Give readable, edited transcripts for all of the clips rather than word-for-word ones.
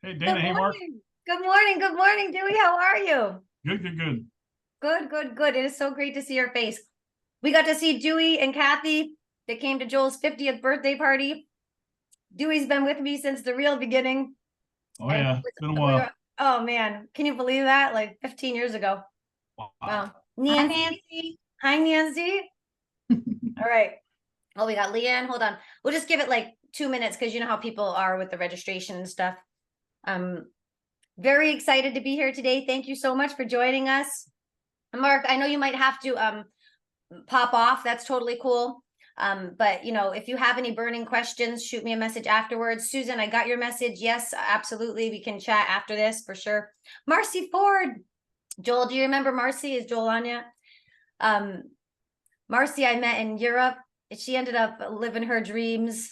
Hey, Good Dana. Hey, Mark. morning. Good morning. Good morning, Dewey. How are you? Good. Good, good, good. It is so great to see your face. We got to see Dewey and Kathy. They came to Joel's 50th birthday party. Dewey's been with me since the real beginning. Oh, yeah. It's been a while. Oh, man. Can you believe that? Like 15 years ago. Wow. Hi, Nancy. Hi, Nancy. All right. Oh, we got Leanne. Hold on. We'll just give it like 2 minutes because you know how people are with the registration and stuff. Very excited to be here today. Thank you so much for joining us. Mark, I know you might have to pop off. That's totally cool. But you know, if you have any burning questions, shoot me a message afterwards. Susan, I got your message. Yes, absolutely. We can chat after this for sure. Marcy Ford. Joel, do you remember Marcy? Is Joel on yet? Marcy, I met in Europe. She ended up living her dreams.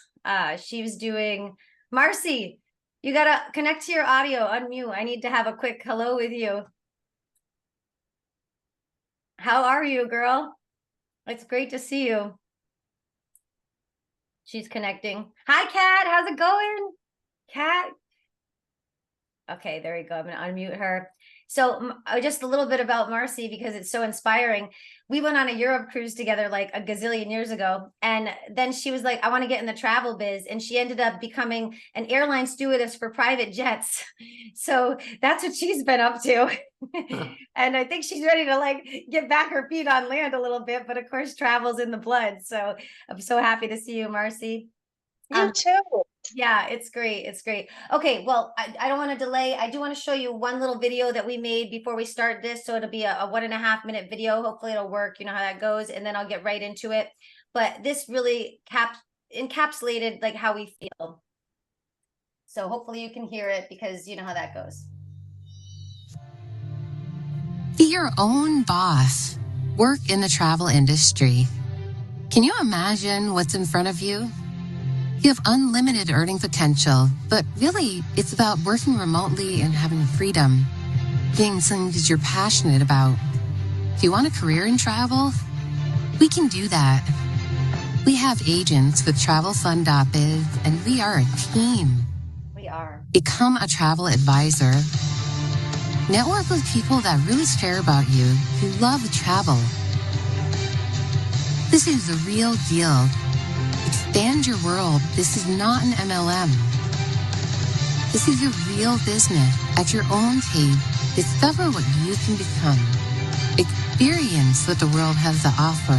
She was doing, Marcy, you gotta connect to your audio, unmute. I need to have a quick hello with you. How are you, girl? It's great to see you. She's connecting. Hi, Kat. How's it going? Kat? Okay, there we go. I'm gonna unmute her. So just a little bit about Marcy because it's so inspiring. We went on a Europe cruise together like a gazillion years ago. And then she was like, I want to get in the travel biz. And she ended up becoming an airline stewardess for private jets. So that's what she's been up to. And I think she's ready to like get back her feet on land a little bit. But of course, travel's in the blood. So I'm so happy to see you, Marcy. You too. Yeah, it's great. It's great. Okay, well, I don't want to delay. I do want to show you one little video that we made before we start this. So it'll be a 1.5 minute video. Hopefully it'll work. You know how that goes. And then I'll get right into it. But this really encapsulated like how we feel. So hopefully you can hear it because you know how that goes. Be your own boss. Work in the travel industry. Can you imagine what's in front of you? You have unlimited earning potential, but really, it's about working remotely and having freedom, being something that you're passionate about. Do you want a career in travel? We can do that. We have agents with 𝗃𝗏𝗃𝗃, and we are a team. We are. Become a travel advisor. Network with people that really care about you, who love travel. This is the real deal. Expand your world. This is not an MLM. This is a real business. At your own pace, discover what you can become. Experience what the world has to offer.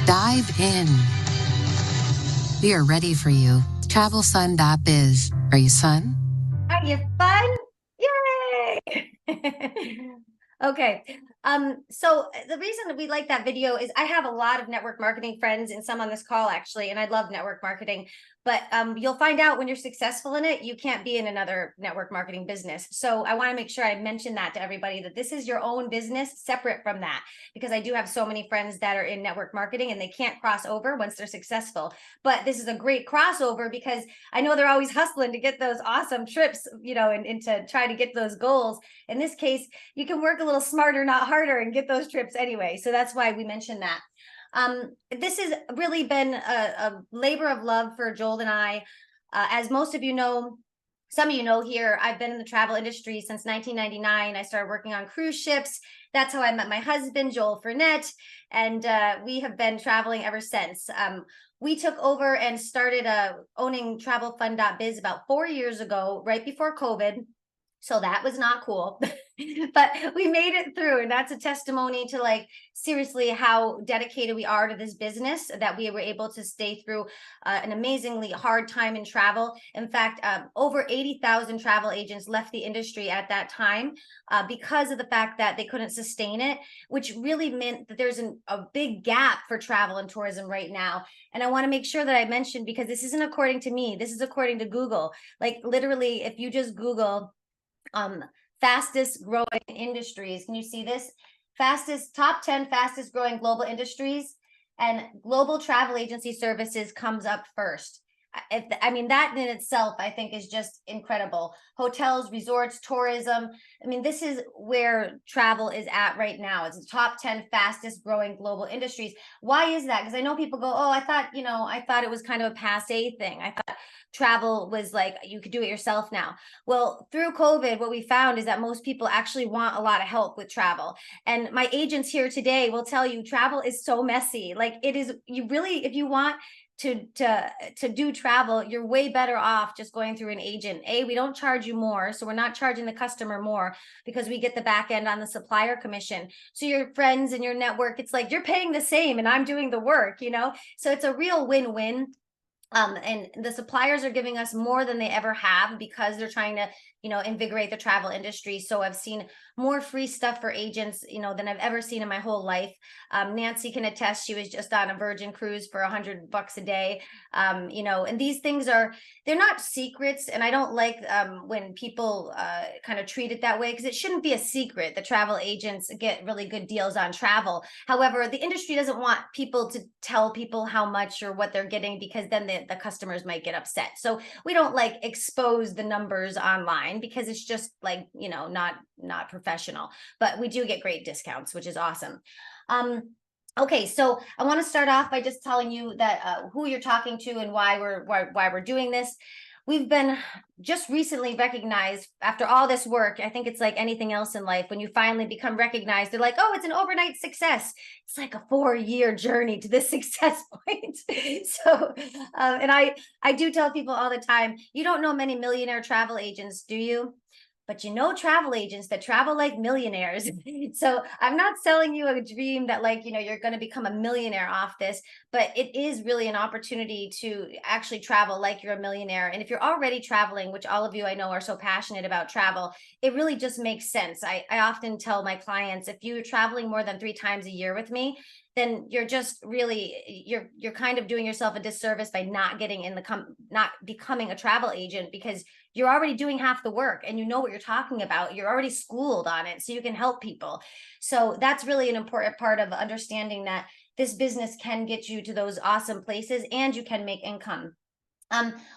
Dive in. We are ready for you. 𝗃𝗏𝗃𝗃.biz. Are you fun? Are you fun? Yay! Okay. So the reason we like that video is I have a lot of network marketing friends and some on this call actually, and I love network marketing, but you'll find out when you're successful in it, you can't be in another network marketing business. So I want to make sure I mention that to everybody that this is your own business separate from that, because I do have so many friends that are in network marketing and they can't cross over once they're successful. But this is a great crossover because I know they're always hustling to get those awesome trips, you know, and to try to get those goals. In this case, you can work a little smarter, not harder, and get those trips anyway. So that's why we mentioned that. This has really been a labor of love for Joel and I. As most of you know, some of you know here, I've been in the travel industry since 1999. I started working on cruise ships. That's how I met my husband, Joel Fournette, and we have been traveling ever since. We took over and started owning 𝗃𝗏𝗃𝗃.biz about 4 years ago, right before COVID. So that was not cool, but we made it through. And that's a testimony to like, seriously, how dedicated we are to this business, that we were able to stay through an amazingly hard time in travel. In fact, over 80,000 travel agents left the industry at that time because of the fact that they couldn't sustain it, which really meant that there's a big gap for travel and tourism right now. And I want to make sure that I mention, because this isn't according to me, this is according to Google. Like literally, if you just Google fastest growing industries. Can you see this? Top 10 fastest growing global industries, and global travel agency services comes up first. I mean, that in itself, I think, is just incredible. Hotels, resorts, tourism. I mean, this is where travel is at right now. It's the top 10 fastest growing global industries. Why is that? Because I know people go, oh, I thought it was kind of a passé thing. I thought travel was like, you could do it yourself now. Well, through COVID, what we found is that most people actually want a lot of help with travel. And my agents here today will tell you travel is so messy. Like, it is, you really, if you want to do travel, you're way better off just going through an agent. We don't charge you more, so we're not charging the customer more because we get the back end on the supplier commission. So your friends and your network, it's like you're paying the same and I'm doing the work, you know? So it's a real win-win. And the suppliers are giving us more than they ever have because they're trying to, you know, invigorate the travel industry. So I've seen more free stuff for agents, you know, than I've ever seen in my whole life. Nancy can attest. She was just on a Virgin cruise for $100 a day. You know, and these things they're not secrets. And I don't like when people kind of treat it that way, because it shouldn't be a secret. The travel agents get really good deals on travel. However, the industry doesn't want people to tell people how much or what they're getting, because then the customers might get upset. So we don't like expose the numbers online, because it's just like, you know, not professional. But we do get great discounts, which is awesome. Okay, so I want to start off by just telling you that who you're talking to and why we're doing this. We've been just recently recognized after all this work. I think it's like anything else in life. When you finally become recognized, they're like, oh, it's an overnight success. It's like a 4-year journey to this success point. So, and I do tell people all the time, you don't know many millionaire travel agents, do you? But you know travel agents that travel like millionaires. So I'm not selling you a dream that, like, you know, you're going to become a millionaire off this, but it is really an opportunity to actually travel like you're a millionaire. And if you're already traveling, which all of you I know are so passionate about travel, it really just makes sense. I often tell my clients, if you're traveling more than 3 times a year with me, then you're just really, you're kind of doing yourself a disservice by not getting in not becoming a travel agent, because you're already doing half the work and you know what you're talking about. You're already schooled on it, so you can help people. So that's really an important part of understanding that this business can get you to those awesome places and you can make income.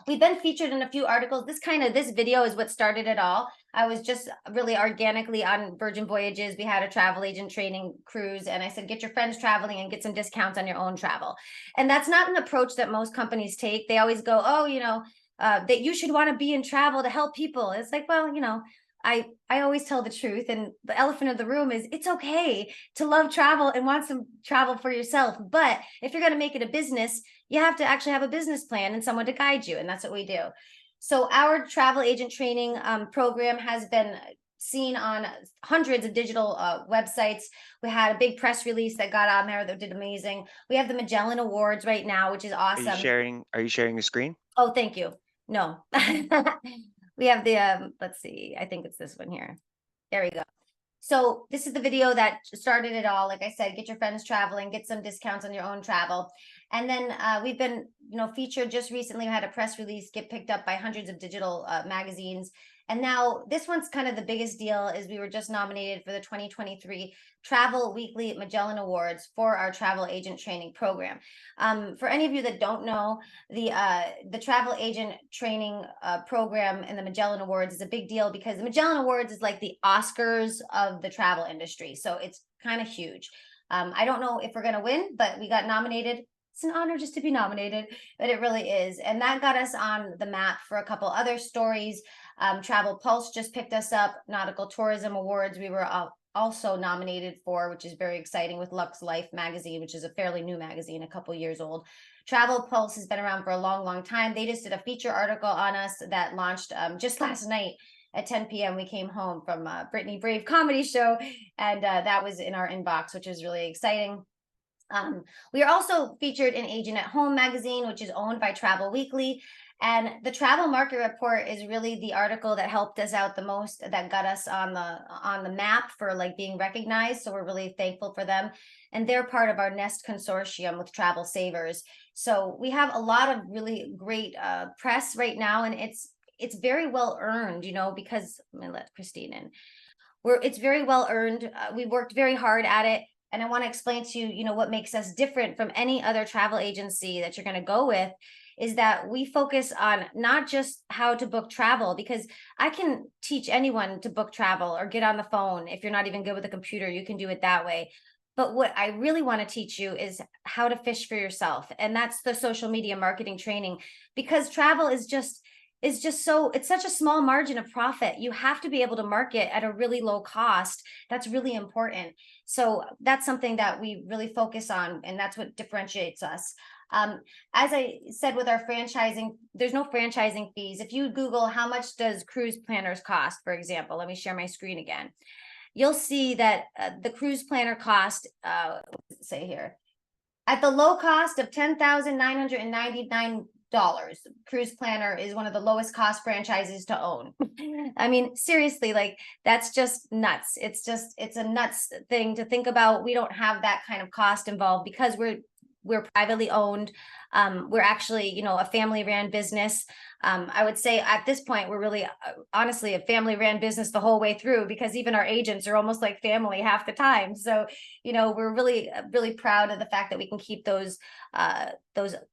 We've been featured in a few articles. This video is what started it all. I was just really organically on Virgin Voyages. We had a travel agent training cruise, and I said, get your friends traveling and get some discounts on your own travel. And that's not an approach that most companies take. They always go, oh, you know, that you should want to be in travel to help people. It's like, well, you know, I always tell the truth, and the elephant of the room is it's okay to love travel and want some travel for yourself. But if you're going to make it a business, you have to actually have a business plan and someone to guide you. And that's what we do. So our travel agent training program has been seen on hundreds of digital websites. We had a big press release that got on there that did amazing. We have the Magellan Awards right now, which is awesome. Are you sharing the screen? Oh, thank you. No. We have the, let's see, I think it's this one here. There we go. So this is the video that started it all. Like I said, get your friends traveling, get some discounts on your own travel. And then we've been, you know, featured just recently. We had a press release get picked up by hundreds of digital magazines. And now this one's kind of the biggest deal, is we were just nominated for the 2023 Travel Weekly Magellan Awards for our travel agent training program. For any of you that don't know, the travel agent training program and the Magellan Awards is a big deal, because the Magellan Awards is like the Oscars of the travel industry. So it's kind of huge. I don't know if we're going to win, but we got nominated. It's an honor just to be nominated, but it really is. And that got us on the map for a couple other stories. 𝗵𝗵𝗆𝗆 just picked us up. Nautical Tourism Awards we were also nominated for, which is very exciting, with Lux Life magazine, which is a fairly new magazine, a couple years old. 𝗵𝗵𝗆𝗆 has been around for a long, long time. They just did a feature article on us that launched just last night at 10 p.m. We came home from Brittany Brave comedy show, and that was in our inbox, which is really exciting. We are also featured in Agent at Home magazine, which is owned by Travel Weekly. And the Travel Market Report is really the article that helped us out the most, that got us on the map for like being recognized. So we're really thankful for them. And they're part of our Nest consortium with Travel Savers. So we have a lot of really great press right now, and it's very well earned, you know, because I'm gonna let Christine in. It's very well earned. We worked very hard at it. And I want to explain to you, you know, what makes us different from any other travel agency that you're going to go with is that we focus on not just how to book travel, because I can teach anyone to book travel or get on the phone. If you're not even good with a computer, you can do it that way. But what I really want to teach you is how to fish for yourself. And that's the social media marketing training, because travel is just so, it's such a small margin of profit. You have to be able to market at a really low cost. That's really important. So that's something that we really focus on, and that's what differentiates us. As I said, with our franchising, there's no franchising fees. If you Google how much does cruise planners cost, for example, let me share my screen again. You'll see that the cruise planner cost, say here, at the low cost of $10,999, cruise planner is one of the lowest cost franchises to own. I mean, seriously, like, that's just nuts. It's a nuts thing to think about. We don't have that kind of cost involved because we're privately owned. We're actually, you know, a family ran business. I would say at this point, we're really, honestly, a family ran business the whole way through, because even our agents are almost like family half the time. So, you know, we're really, really proud of the fact that we can keep those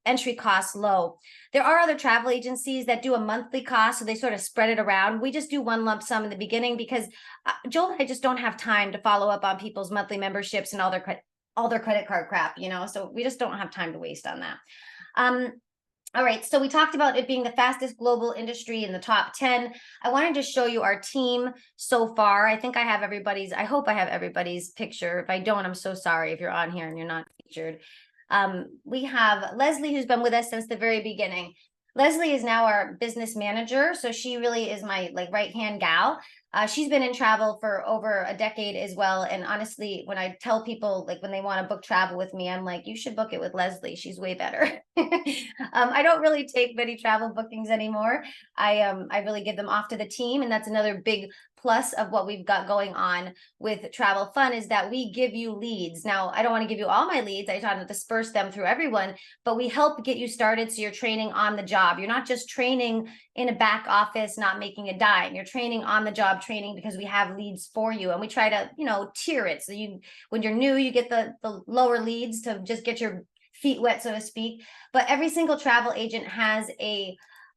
entry costs low. There are other travel agencies that do a monthly cost, so they sort of spread it around. We just do one lump sum in the beginning because Joel and I just don't have time to follow up on people's monthly memberships and all their credit card crap, you know, so we just don't have time to waste on that. All right, so we talked about it being the fastest global industry in the top 10. I wanted to show you our team so far. I think I have everybody's, I hope I have everybody's picture. If I don't, I'm so sorry if you're on here and you're not featured. We have Leslie, who's been with us since the very beginning. Leslie is now our business manager, so she really is my right-hand gal. She's been in travel for over a decade as well. And honestly, when I tell people, when they want to book travel with me, I'm like, you should book it with Leslie. She's way better. I don't really take many travel bookings anymore. I really give them off to the team. And that's another big plus of what we've got going on with Travel Fun, is that we give you leads. Now, I don't want to give you all my leads. I try to disperse them through everyone, but we help get you started so you're training on the job. You're not just training in a back office, not making a dime. You're training on the job training because we have leads for you. And we try to, tier it. So when you're new, you get the lower leads to just get your feet wet, so to speak. But every single travel agent has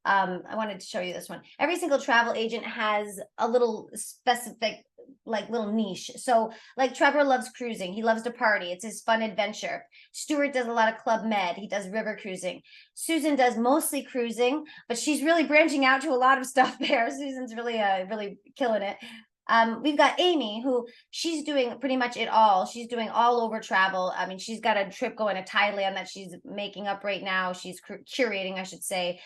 I wanted to show you this one. Every single travel agent has a little specific, little niche. So Trevor loves cruising. He loves to party. It's his fun adventure. Stuart does a lot of Club Med. He does river cruising. Susan does mostly cruising, but she's really branching out to a lot of stuff there. Susan's really, really killing it. We've got Amy, who she's doing pretty much it all. She's doing all over travel. I mean, she's got a trip going to Thailand that she's making up right now. She's curating, I should say,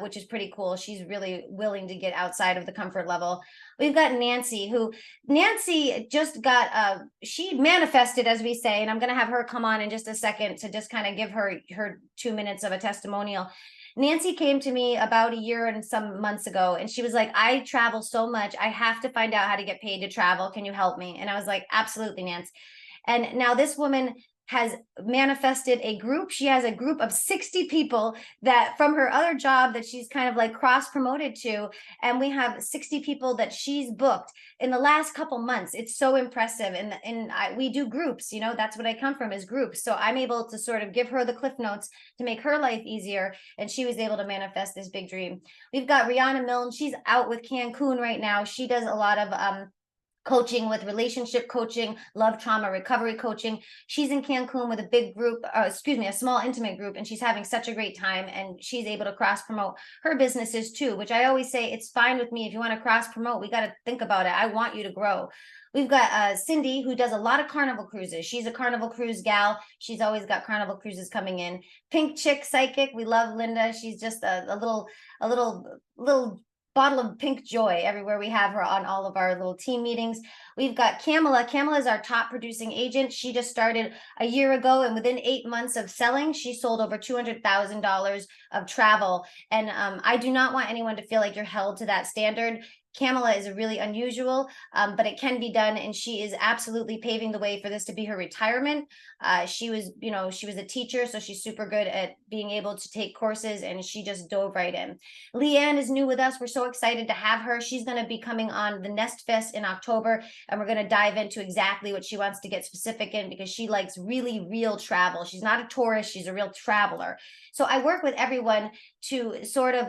which is pretty cool. She's really willing to get outside of the comfort level. We've got Nancy, Nancy just got, she manifested, as we say, and I'm going to have her come on in just a second to just kind of give her 2 minutes of a testimonial. Nancy came to me about a year and some months ago, and she was like, I travel so much. I have to find out how to get paid to travel. Can you help me? And I was like, absolutely, Nancy. And now this woman has manifested a group. She has a group of 60 people that from her other job that she's kind of cross promoted to. And we have 60 people that she's booked in the last couple months. It's so impressive. And we do groups, that's what I come from, is groups. So I'm able to sort of give her the cliff notes to make her life easier. And she was able to manifest this big dream. We've got Rihanna Milne. She's out with Cancun right now. She does a lot of, coaching with relationship coaching, love trauma recovery coaching. She's in Cancun with a big group, a small intimate group, and she's having such a great time, and she's able to cross promote her businesses too, which I always say, it's fine with me. If you want to cross promote, we got to think about it. I want you to grow. We've got Cindy, who does a lot of Carnival cruises. She's a Carnival cruise gal. She's always got Carnival cruises coming in. Pink Chick Psychic. We love Linda. She's just a little bottle of pink joy everywhere we have her on all of our little team meetings. We've got Kamala. Kamala is our top producing agent. She just started a year ago, and within 8 months of selling, she sold over $200,000 of travel. And I do not want anyone to feel like you're held to that standard. Kamala is a really unusual, but it can be done, and she is absolutely paving the way for this to be her retirement. She was a teacher, so she's super good at being able to take courses, and she just dove right in. Leanne is new with us. We're so excited to have her. She's going to be coming on the Nest Fest in October, and we're going to dive into exactly what she wants to get specific in, because she likes really real travel. She's not a tourist, she's a real traveler. So I work with everyone to sort of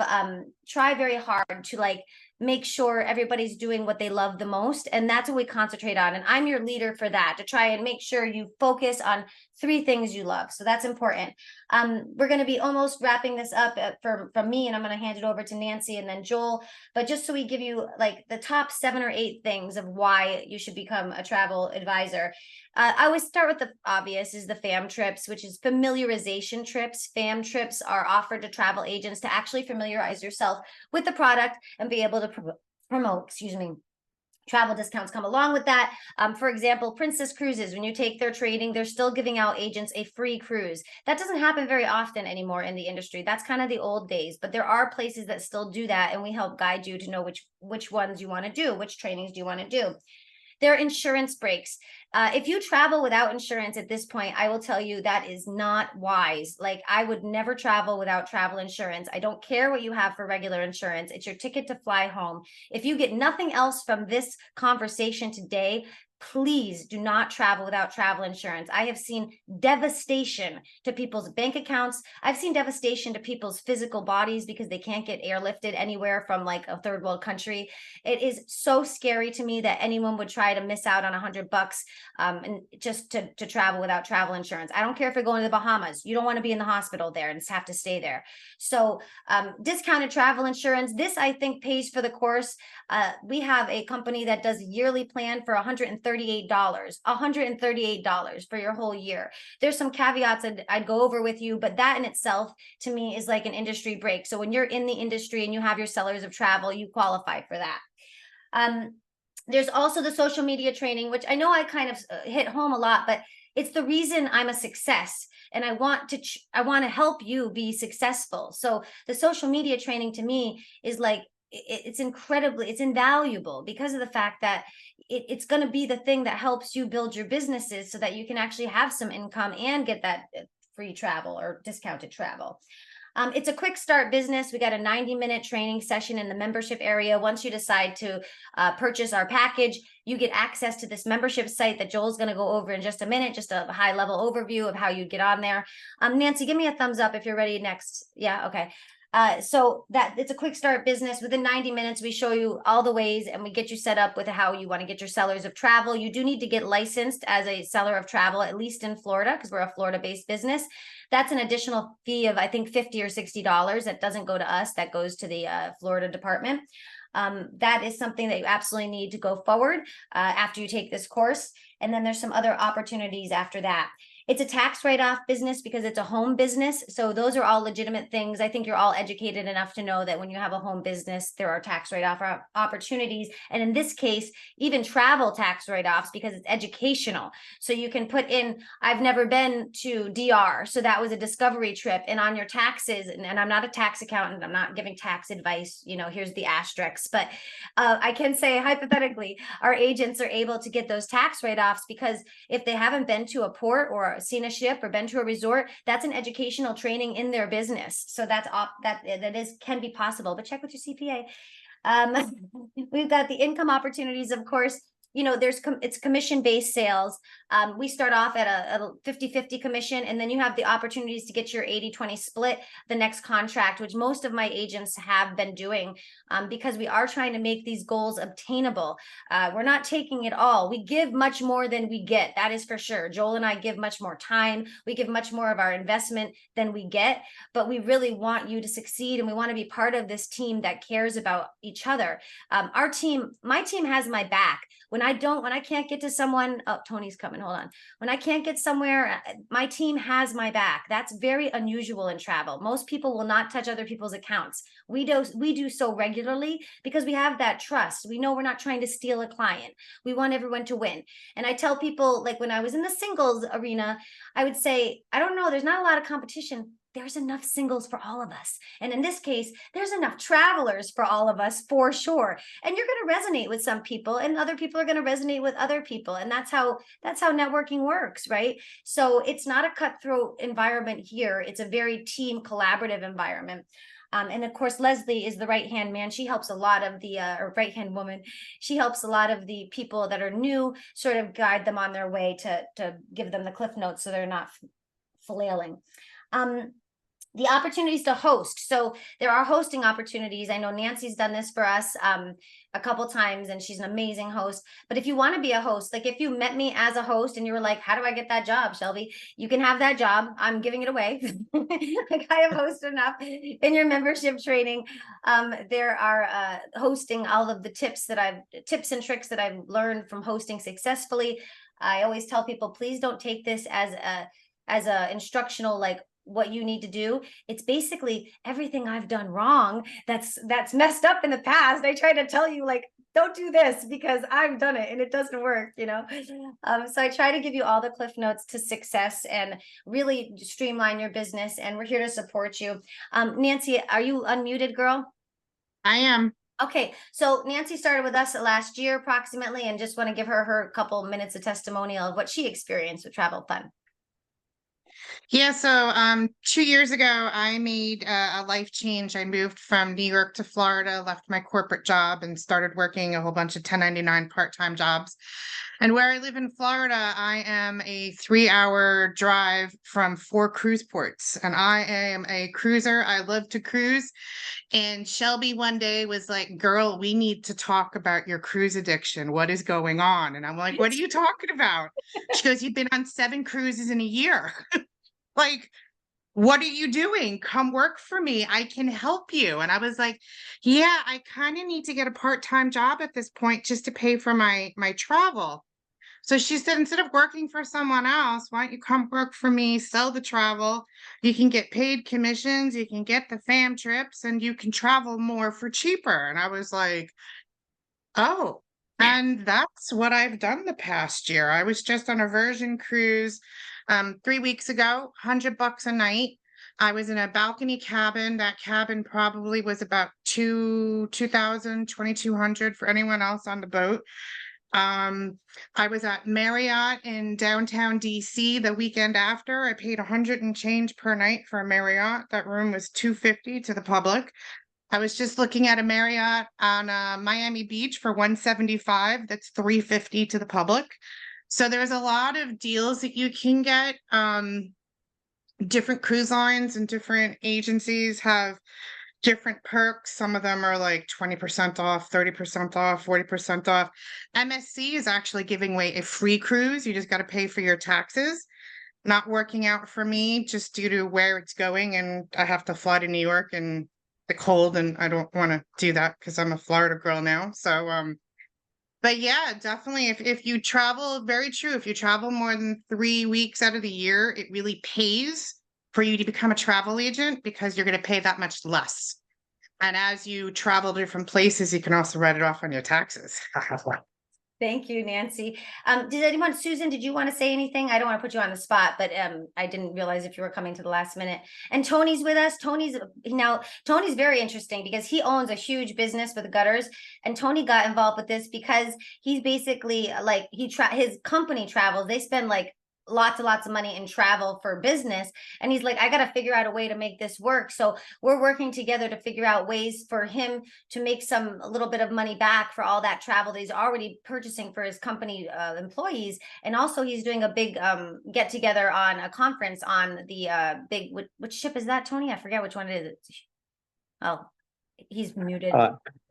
try very hard to like make sure everybody's doing what they love the most. And that's what we concentrate on. And I'm your leader for that, to try and make sure you focus on 3 things you love. So that's important. We're going to be almost wrapping this up from me, and I'm going to hand it over to Nancy and then Joel. But just so we give you like the top 7 or 8 things of why you should become a travel advisor. I always start with the obvious, is the FAM trips, which is familiarization trips. FAM trips are offered to travel agents to actually familiarize yourself with the product and be able to promote, travel discounts come along with that. For example, Princess Cruises, when you take their training, they're still giving out agents a free cruise. That doesn't happen very often anymore in the industry. That's kind of the old days, but there are places that still do that, and we help guide you to know which ones you want to do, which trainings do you want to do. There are insurance breaks. If you travel without insurance at this point, I will tell you that is not wise. Like, I would never travel without travel insurance. I don't care what you have for regular insurance. It's your ticket to fly home. If you get nothing else from this conversation today, please do not travel without travel insurance. I have seen devastation to people's bank accounts. I've seen devastation to people's physical bodies because they can't get airlifted anywhere from like a third world country. It is so scary to me that anyone would try to miss out on $100 and just to travel without travel insurance. I don't care if you're going to the Bahamas. You don't want to be in the hospital there and just have to stay there. So discounted travel insurance, this I think pays for the course. We have a company that does a yearly plan for $138 for your whole year. There's some caveats I'd go over with you, but that in itself to me is like an industry break. So when you're in the industry and you have your sellers of travel, you qualify for that. There's also the social media training, which I know I kind of hit home a lot, but it's the reason I'm a success. And I want to help you be successful. So the social media training to me is like, it's invaluable because of the fact that it's going to be the thing that helps you build your businesses so that you can actually have some income and get that free travel or discounted travel. It's a quick start business. We got a 90-minute training session in the membership area. Once you decide to purchase our package, you get access to this membership site that Joel's going to go over in just a minute, just a high-level overview of how you get on there. Nancy, give me a thumbs up if you're ready next. Yeah, okay. So that it's a quick start business. Within 90 minutes, we show you all the ways and we get you set up with how you want to get your sellers of travel. You do need to get licensed as a seller of travel, at least in Florida, because we're a Florida-based business. That's an additional fee of, I think, $50 or $60. That doesn't go to us. That goes to the Florida department. That is something that you absolutely need to go forward after you take this course. And then there's some other opportunities after that. It's a tax write-off business because it's a home business. So those are all legitimate things. I think you're all educated enough to know that when you have a home business, there are tax write-off opportunities. And in this case, even travel tax write-offs because it's educational. So you can put in, I've never been to DR. So that was a discovery trip. And on your taxes, and I'm not a tax accountant, I'm not giving tax advice, here's the asterisks. But I can say hypothetically, our agents are able to get those tax write-offs because if they haven't been to a port or seen a ship or been to a resort, that's an educational training in their business. So can be possible, but check with your CPA. We've got the income opportunities, of course. It's commission-based sales. We start off at a 50-50 commission, and then you have the opportunities to get your 80-20 split the next contract, which most of my agents have been doing because we are trying to make these goals obtainable. We're not taking it all. We give much more than we get. That is for sure. Joel and I give much more time. We give much more of our investment than we get, but we really want you to succeed, and we want to be part of this team that cares about each other. My team has my back. When I can't get to someone, oh, Tony's coming, hold on. When I can't get somewhere, my team has my back. That's very unusual in travel. Most people will not touch other people's accounts. We do so regularly because we have that trust. We know we're not trying to steal a client. We want everyone to win. And I tell people, like when I was in the singles arena, I would say, I don't know, there's not a lot of competition. there's enough singles for all of us. And in this case, there's enough travelers for all of us, for sure. And you're going to resonate with some people, and other people are going to resonate with other people. And that's how networking works, right? So it's not a cutthroat environment here. It's a very team collaborative environment. And of course, Leslie is the right-hand man. She helps a lot of the, or right-hand woman. She helps a lot of the people that are new, sort of guide them on their way to give them the cliff notes so they're not flailing. The opportunities to host. So there are hosting opportunities. I know Nancy's done this for us a couple times, and she's an amazing host. But if you want to be a host, like if you met me as a host and you were like, how do I get that job, Shelby? You can have that job. I'm giving it away. Like I have hosted enough in your membership training. There are hosting all of the tips and tricks that I've learned from hosting successfully. I always tell people, please don't take this as a instructional, like, what you need to do. It's basically everything I've done wrong that's messed up in the past. I try to tell you, like, don't do this because I've done it and it doesn't work, you know. So I try to give you all the cliff notes to success and really streamline your business, and we're here to support you. Nancy, are you unmuted, girl? I am. Okay, so Nancy started with us last year approximately, and just want to give her couple minutes of testimonial of what she experienced with Travel Fun. Yeah, so 2 years ago, I made a life change. I moved from New York to Florida, left my corporate job, and started working a whole bunch of 1099 part-time jobs. And where I live in Florida, I am a 3-hour drive from 4 cruise ports. And I am a cruiser. I love to cruise. And Shelby one day was like, girl, we need to talk about your cruise addiction. What is going on? And I'm like, what are you talking about? She goes, you've been on 7 cruises in a year. Like, what are you doing? Come work for me. I can help you. And I was like, yeah, I kind of need to get a part-time job at this point just to pay for my travel. So she said, instead of working for someone else, why don't you come work for me, sell the travel? You can get paid commissions, you can get the fam trips, and you can travel more for cheaper. And I was like, oh, and that's what I've done the past year. I was just on a Virgin cruise 3 weeks ago, $100 a night. I was in a balcony cabin. That cabin probably was about $2,200 for anyone else on the boat. I was at Marriott in downtown DC the weekend after. I paid $100 and change per night for a Marriott. That room was $250 to the public. I was just looking at a Marriott on Miami Beach for $175. That's $350 to the public. So there's a lot of deals that you can get. Different cruise lines and different agencies have different perks. Some of them are like 20% off, 30% off, 40% off. MSC is actually giving away a free cruise. You just got to pay for your taxes. Not working out for me just due to where it's going. And I have to fly to New York and the cold, and I don't want to do that because I'm a Florida girl now. So, but yeah, definitely if you travel, very true. If you travel more than 3 weeks out of the year, it really pays for you to become a travel agent because you're going to pay that much less. And as you travel to different places, you can also write it off on your taxes. Thank you, Nancy. Did anyone, Susan, did you want to say anything? I don't want to put you on the spot, but I didn't realize if you were coming to the last minute. And Tony's with us. Tony's very interesting because he owns a huge business with gutters. And Tony got involved with this because he's basically like, his company travels. They spend like lots and lots of money in travel for business. And he's like, I got to figure out a way to make this work. So we're working together to figure out ways for him to make a little bit of money back for all that travel that he's already purchasing for his company employees. And also he's doing a big get together on a conference on the big, which ship is that, Tony? I forget which one it is. Oh, he's muted.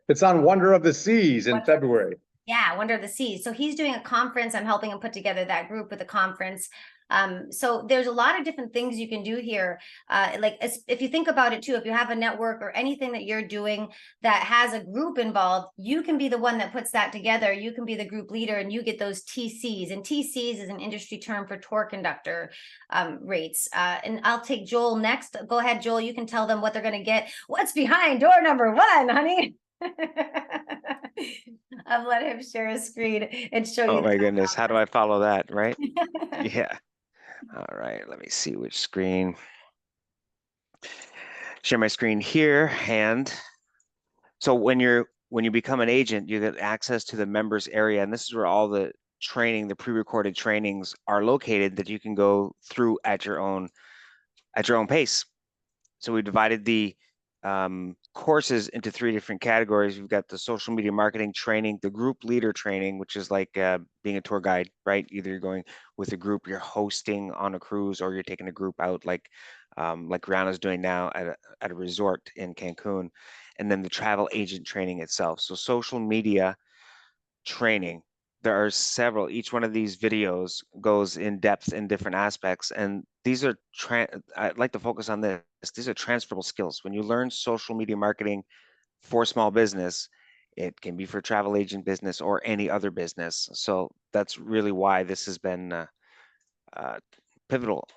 It's on Wonder of the Seas in February. Yeah, Wonder of the Seas. So he's doing a conference. I'm helping him put together that group with a conference. So there's a lot of different things you can do here. Like if you think about it too, if you have a network or anything that you're doing that has a group involved, you can be the one that puts that together. You can be the group leader and you get those TCs. And TCs is an industry term for tour conductor rates. And I'll take Joel next. Go ahead, Joel. You can tell them what they're going to get. What's behind door number 1, honey? I've let him share his screen and show you. Oh my goodness, how do I follow that, right? Yeah. All right, let me see which screen. share my screen here. And so when you become an agent, you get access to the members area, and this is where all the training, the pre-recorded trainings are located that you can go through at your own pace. So we divided the courses into 3 different categories. We've got the social media marketing training, the group leader training, which is like being a tour guide, right? Either you're going with a group, you're hosting on a cruise, or you're taking a group out like Rihanna's doing now at a resort in Cancun. And then the travel agent training itself. So social media training, there are several. Each one of these videos goes in depth in different aspects, and these are I'd like to focus on this. These are transferable skills. When you learn social media marketing for small business, it can be for travel agent business or any other business. So that's really why this has been pivotal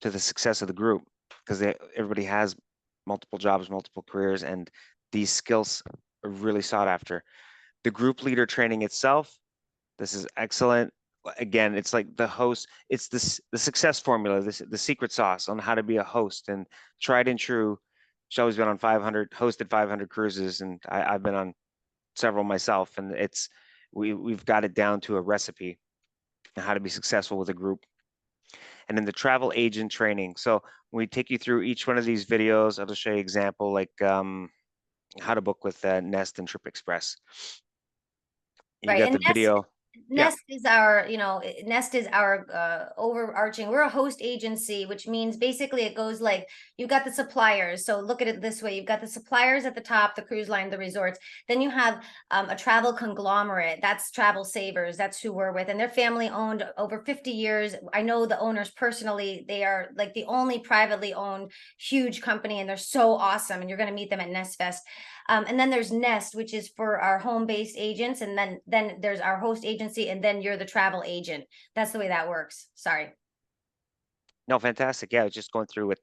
to the success of the group, because everybody has multiple jobs, multiple careers, and these skills are really sought after. The group leader training itself, this is excellent. Again, it's like the host, it's the success formula, the secret sauce on how to be a host, and tried and true. Shelley's been on 500, hosted 500 cruises, and I've been on several myself, and we've got it down to a recipe on how to be successful with a group. And then the travel agent training. So we take you through each one of these videos. I'll just show you an example, like how to book with Nest and Trip Express. You Right, got and the video. Nest is our, Nest is our overarching, we're a host agency, which means basically it goes like, you've got the suppliers. So look at it this way. You've got the suppliers at the top, the cruise line, the resorts. Then you have a travel conglomerate. That's Travel Savers. That's who we're with. And they're family owned over 50 years. I know the owners personally. They are like the only privately owned huge company, and they're so awesome. And you're going to meet them at Nest Fest. And then there's Nest, which is for our home-based agents. And then there's our host agency, and then you're the travel agent. That's the way that works. Sorry. No, fantastic. Yeah, I was just going through with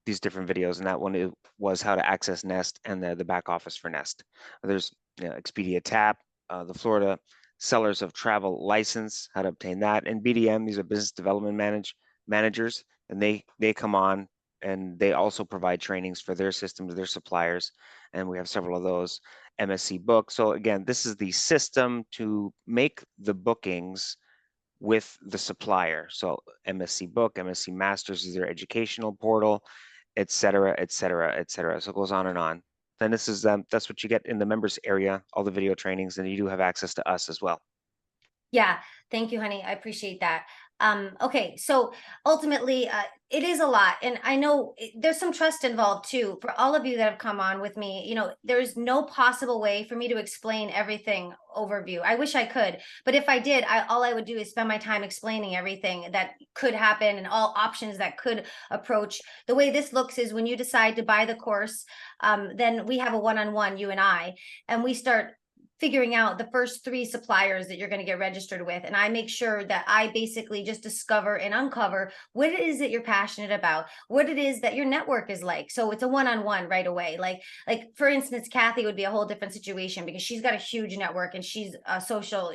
these different videos, and that one was how to access Nest and the back office for Nest. There's Expedia Tap, the Florida Sellers of Travel License, how to obtain that, and BDM. These are business development managers, and they come on, and they also provide trainings for their systems, their suppliers, and we have several of those. MSC Book. So again, this is the system to make the bookings with the supplier. So MSC Book, MSC Masters is their educational portal, et cetera, et cetera, et cetera. So it goes on and on. Then this is that's what you get in the members area, all the video trainings, and you do have access to us as well. Yeah, thank you, honey. I appreciate that. Okay, so ultimately, it is a lot. And I know there's some trust involved too. For all of you that have come on with me, there's no possible way for me to explain everything overview. I wish I could, but if I did, all I would do is spend my time explaining everything that could happen and all options that could approach. The way this looks is when you decide to buy the course, then we have a one-on-one, you and I, and we start figuring out the first 3 suppliers that you're going to get registered with. And I make sure that I basically just discover and uncover what it is that you're passionate about, what it is that your network is like. So it's a one-on-one right away. Like for instance, Kathy would be a whole different situation because she's got a huge network and she's on social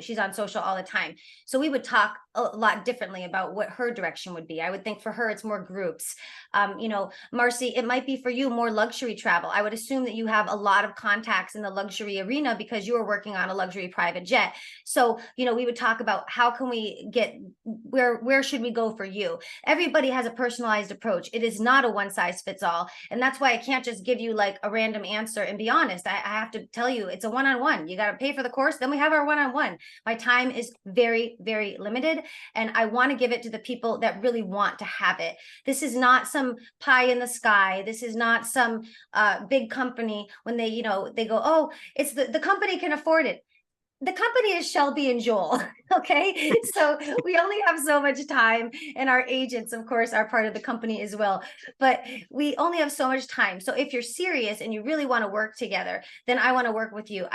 all the time. So we would talk a lot differently about what her direction would be. I would think for her, it's more groups. Marcy, it might be for you more luxury travel. I would assume that you have a lot of contacts in the luxury arena because you are working on a luxury private jet. So, we would talk about how can we get, where should we go for you? Everybody has a personalized approach. It is not a one size fits all. And that's why I can't just give you like a random answer and be honest. I have to tell you, it's a one-on-one. You got to pay for the course. Then we have our one-on-one. My time is very, very limited. And I want to give it to the people that really want to have it. This is not some pie in the sky. This is not some big company when they go, oh, it's the company can afford it. The company is Shelby and Joel, okay? So we only have so much time, and our agents, of course, are part of the company as well, but we only have so much time. So if you're serious and you really want to work together, then I want to work with you.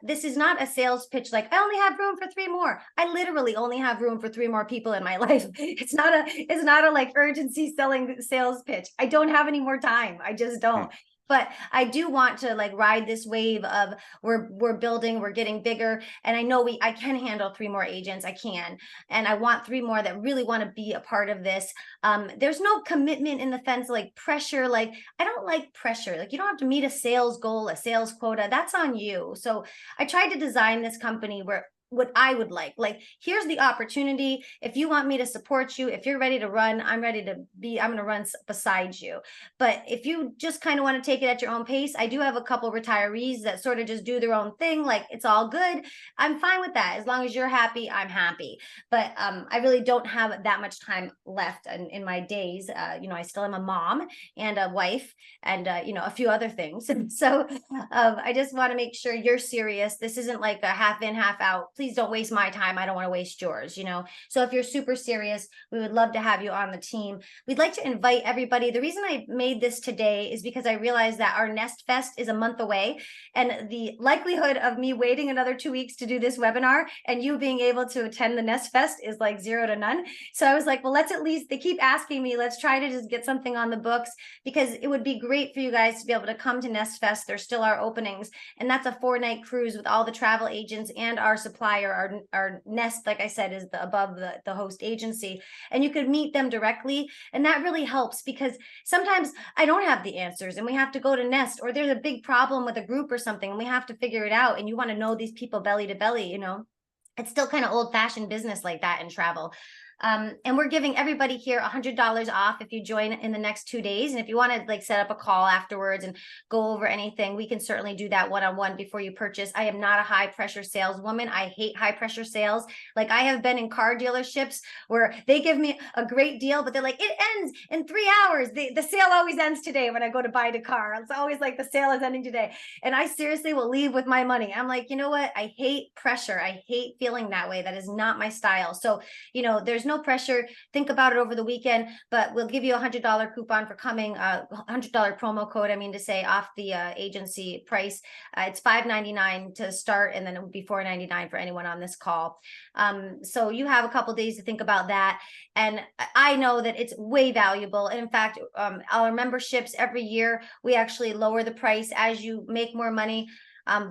This is not a sales pitch like, I only have room for 3 more. I literally only have room for 3 more people in my life. It's not a like urgency selling sales pitch. I don't have any more time. I just don't. But I do want to like ride this wave of we're building, we're getting bigger. And I know I can handle 3 more agents. I can. And I want 3 more that really want to be a part of this. There's no commitment in the sense like pressure. Like, I don't like pressure. Like, you don't have to meet a sales goal, a sales quota. That's on you. So I tried to design this company where what I would like, here's the opportunity. If you want me to support you, if you're ready to run, I'm going to run beside you. But if you just kind of want to take it at your own pace, I do have a couple retirees that sort of just do their own thing. Like, it's all good. I'm fine with that. As long as you're happy, I'm happy. But I really don't have that much time left in my days. I still am a mom and a wife and, a few other things. So I just want to make sure you're serious. This isn't like a half in, half out. Please don't waste my time. I don't want to waste yours, So if you're super serious, we would love to have you on the team. We'd like to invite everybody. The reason I made this today is because I realized that our Nest Fest is a month away, and the likelihood of me waiting another 2 weeks to do this webinar and you being able to attend the Nest Fest is like 0 to none. So I was like, well, let's at least, they keep asking me, let's try to just get something on the books, because it would be great for you guys to be able to come to Nest Fest. There still are openings, and that's a 4-night cruise with all the travel agents and our supplier. Our Nest, like I said, is above the host agency, and you could meet them directly. And that really helps, because sometimes I don't have the answers and we have to go to Nest, or there's a big problem with a group or something and we have to figure it out, and you want to know these people belly to belly. It's still kind of old-fashioned business like that in travel. And we're giving everybody here $100 off if you join in the next 2 days. And if you want to like set up a call afterwards and go over anything, we can certainly do that one-on-one before you purchase. I am not a high pressure saleswoman. I hate high pressure sales. Like, I have been in car dealerships where they give me a great deal, but they're like, it ends in 3 hours. The sale always ends today when I go to buy the car. It's always like the sale is ending today. And I seriously will leave with my money. I'm like, you know what? I hate pressure. I hate feeling that way. That is not my style. So, there's no pressure. Think about it over the weekend, but we'll give you a $100 coupon for coming, $100 promo code, off the agency price. It's $5.99 to start, and then it would be $4.99 for anyone on this call. So you have a couple days to think about that. And I know that it's way valuable. And in fact, our memberships every year, we actually lower the price as you make more money.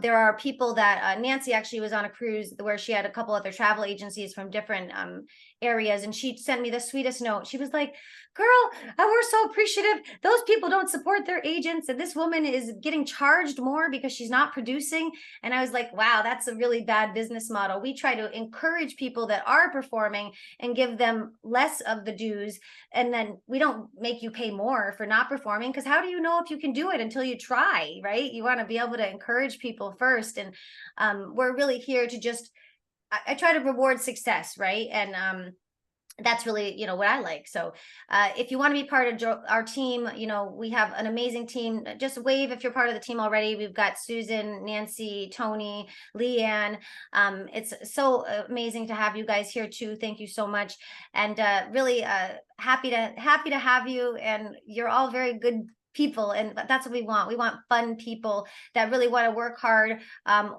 There are people that Nancy actually was on a cruise where she had a couple other travel agencies from different areas, and she sent me the sweetest note. She was like, girl, we're so appreciative. Those people don't support their agents, and this woman is getting charged more because she's not producing. And I was like, wow, that's a really bad business model. We try to encourage people that are performing and give them less of the dues, and then we don't make you pay more for not performing, because how do you know if you can do it until you try, right? You want to be able to encourage people first. And we're really here to just, I try to reward success, right? And that's really, what I like. So if you want to be part of our team, we have an amazing team. Just wave if you're part of the team already. We've got Susan, Nancy, Tony, Leanne. It's so amazing to have you guys here too. Thank you so much. And really happy to have you. And you're all very good people, and that's what we want. We want fun people that really want to work hard,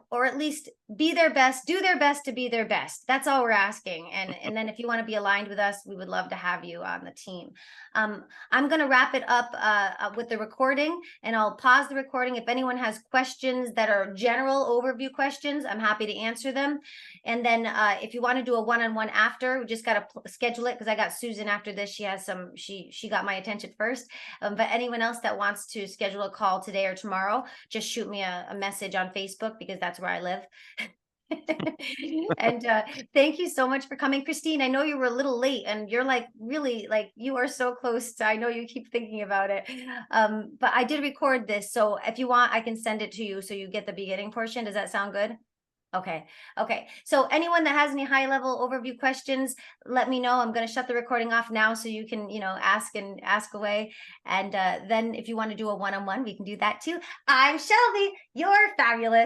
or at least be their best, do their best to be their best. That's all we're asking. And then if you want to be aligned with us, we would love to have you on the team. I'm going to wrap it up with the recording, and I'll pause the recording. If anyone has questions that are general overview questions, I'm happy to answer them. And then if you want to do a one-on-one after, we just got to schedule it, because I got Susan after this. She has she got my attention first. But anyone else that wants to schedule a call today or tomorrow, just shoot me a message on Facebook, because that's where I live. And thank you so much for coming, Christine. I know you were a little late, and you're like really, like, you are so close to, I know you keep thinking about it. But I did record this, so if you want, I can send it to you so you get the beginning portion. Does that sound good? Okay. So anyone that has any high level overview questions, let me know. I'm going to shut the recording off now so you can, ask away. And then if you want to do a one-on-one, we can do that too. I'm Shelby. You're fabulous.